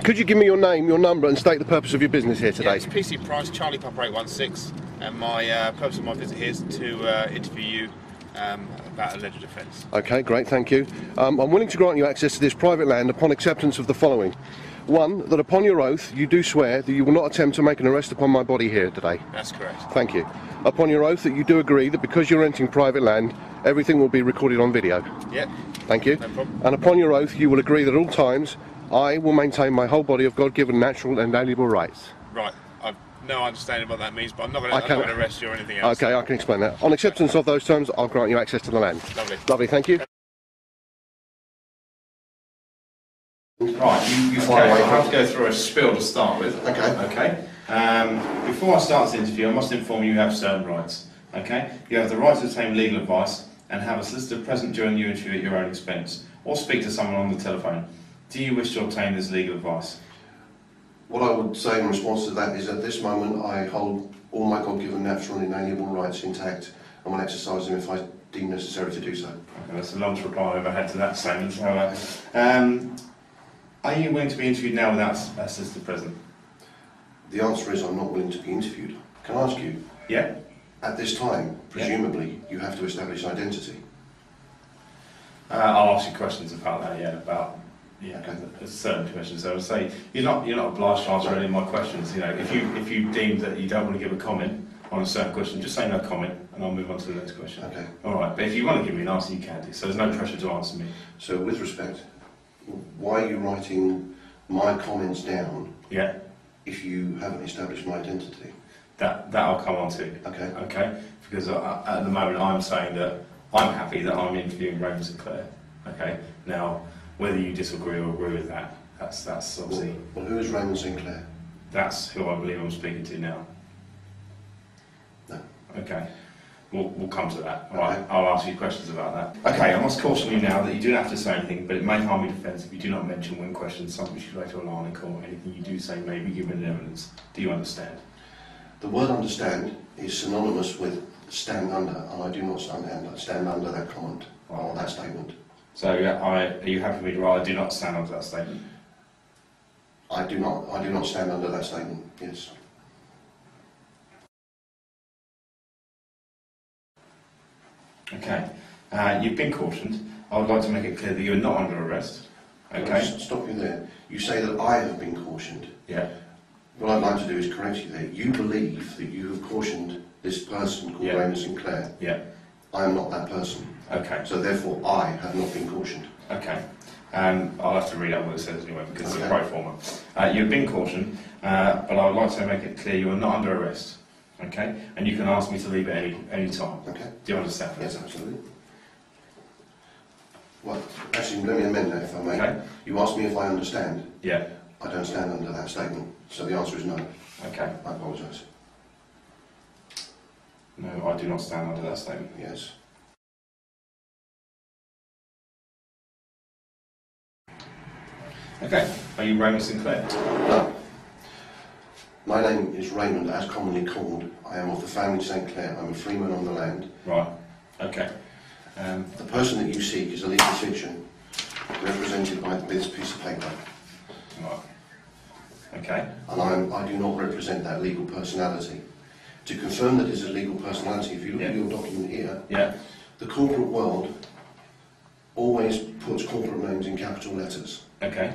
Could you give me your name, your number, and state the purpose of your business here today? Yeah, it's PC Price, Charlie Papa 816, and my purpose of my visit here is to interview you about alleged offence. Okay, great, thank you. I'm willing to grant you access to this private land upon acceptance of the following. One, that upon your oath you do swear that you will not attempt to make an arrest upon my body here today. That's correct. Thank you. Upon your oath that you do agree that because you're renting private land, everything will be recorded on video. Yep. Thank you. No problem. And upon your oath you will agree that at all times I will maintain my whole body of God-given natural and inalienable rights. Right. I've no understanding what that means, but I'm not going to arrest you or anything else. Okay, I can explain that. On acceptance of those terms, I'll grant you access to the land. Lovely. Lovely, thank you. Right, you okay, I'll have to go through a spiel to start with. Okay. Before I start this interview, I must inform you have certain rights. Okay? You have the right to obtain legal advice and have a solicitor present during the interview at your own expense, or speak to someone on the telephone. Do you wish to obtain this legal advice? What I would say in response to that is at this moment I hold all my God-given natural and inalienable rights intact and will exercise them if I deem necessary to do so. Okay, that's the longest reply I've ever had to that statement. So, are you willing to be interviewed now without a solicitor present? The answer is I'm not willing to be interviewed. Can I ask you? Yeah? At this time, presumably, you have to establish identity. I'll ask you questions about that, okay. Certain questions. So I would say you're not obliged to answer any of my questions. You know, if you deem that you don't want to give a comment on a certain question, just say no comment, and I'll move on to the next question. Okay. All right. But if you want to give me an answer, you can do. So there's no pressure to answer me. So, with respect, why are you writing my comments down? Yeah. If you haven't established my identity? That I'll come on to. Okay. Okay. Because at the moment I'm saying that I'm happy that I'm interviewing Raymond Sinclair. Okay. Now, whether you disagree or agree with that, that's obviously. Well, who is Raymond Sinclair? That's who I believe I'm speaking to now. No. Okay. We'll come to that. Okay. Right. I'll ask you questions about that. Okay, I must caution you now that you do not have to say anything, but it may harm your defence if you do not mention when questioned something which you later rely on in court. Anything you do say may be given in evidence. Do you understand? The word understand is synonymous with stand under, and I do not stand under that comment or that statement. So are you happy for me to write I do not stand under that statement? I do not stand under that statement, yes. Okay. You've been cautioned. I would like to make it clear that you are not under arrest. Okay. Stop you there. You say that I have been cautioned. Yeah. What I'd like to do is correct you there. You believe that you have cautioned this person called Raymond Sinclair. Yeah. I am not that person. Okay. So therefore I have not been cautioned. Okay. I'll have to read out what it says anyway because it's a pro forma. You've been cautioned, but I would like to make it clear you are not under arrest. Okay? And you can ask me to leave at any time. Okay. Do you understand? Yes, absolutely. Well, actually, let me amend that if I may. Okay. You asked me if I understand. Yeah. I don't stand under that statement. So the answer is no. Okay. I apologise. No, I do not stand under that statement. Yes. Okay. Are you Raymond Sinclair? No. My name is Raymond, as commonly called. I am of the family St. Clair. I'm a freeman on the land. Right. Okay. The person that you seek is a legal fiction, represented by this piece of paper. Right. Okay. And I do not represent that legal personality. To confirm that it's a legal personality, if you look at your document here, the corporate world always puts corporate names in capital letters. Okay.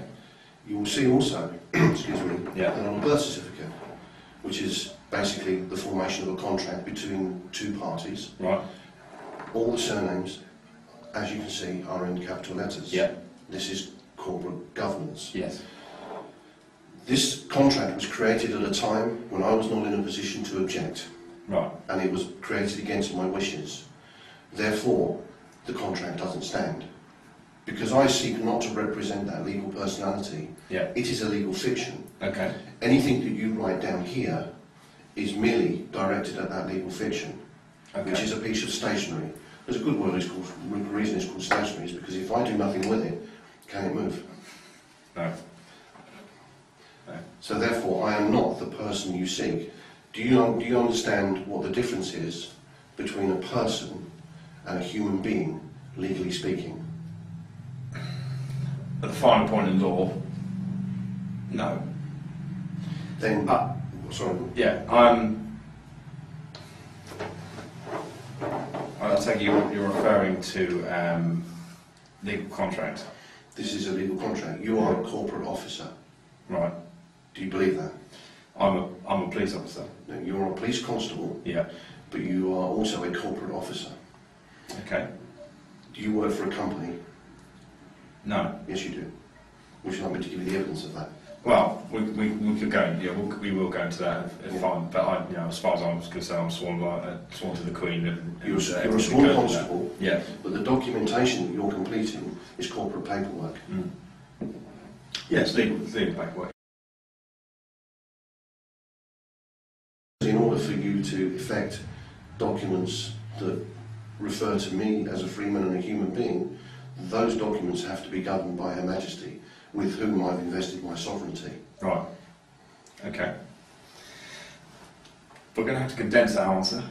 You will see also, excuse me, that on a birth certificate, which is basically the formation of a contract between two parties. Right. All the surnames, as you can see, are in capital letters. Yeah. This is corporate governance. Yes. This contract was created at a time when I was not in a position to object. Right. And it was created against my wishes. Therefore, the contract doesn't stand. Because I seek not to represent that legal personality, it is a legal fiction. Okay. Anything that you write down here is merely directed at that legal fiction, which is a piece of stationery. There's a good reason it's called stationery, is because if I do nothing with it, can it move? No. So therefore, I am not the person you seek. Do you understand what the difference is between a person and a human being, legally speaking? At the final point in law, No. Then, sorry. Yeah, I take it you're referring to legal contract. This is a legal contract. You are a corporate officer. Right. Do you believe that? I'm a police officer. No, you're a police constable. Yeah. But you are also a corporate officer. Okay. Do you work for a company? No. Yes, you do. Would you like me to give you the evidence of that? Well, we could go. Yeah, we will go into that if fine. But as far as I'm concerned, I'm sworn to the Queen. You're a sworn constable. Yeah. But the documentation that you're completing is corporate paperwork. Mm. Yes, legal paperwork. In order for you to effect documents that refer to me as a freeman and a human being, those documents have to be governed by Her Majesty, with whom I've invested my sovereignty. Right. Okay. We're going to have to condense that answer.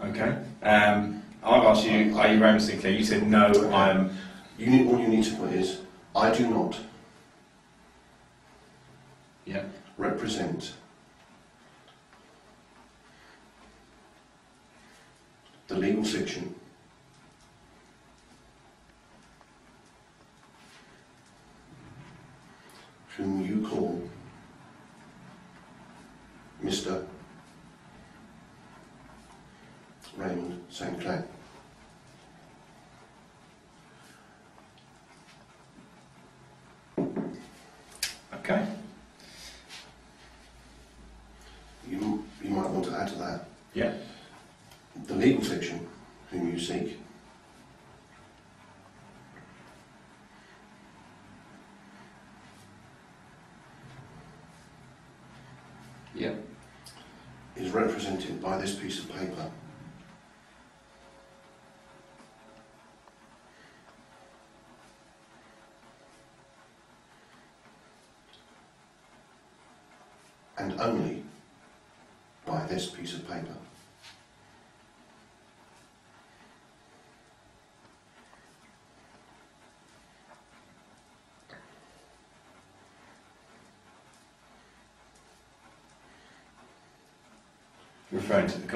Okay. I've asked you, are you referencing clear? You said no. Okay. All you need to put is, I do not represent the legal fiction whom you call Mr. Raymond St. Clair. Okay. You might want to add to that. Yeah. The legal fiction whom you seek is represented by this piece of paper. And only by this piece of paper.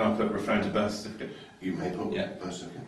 Can I put referring to birth certificate? You may put Yeah. birth certificate.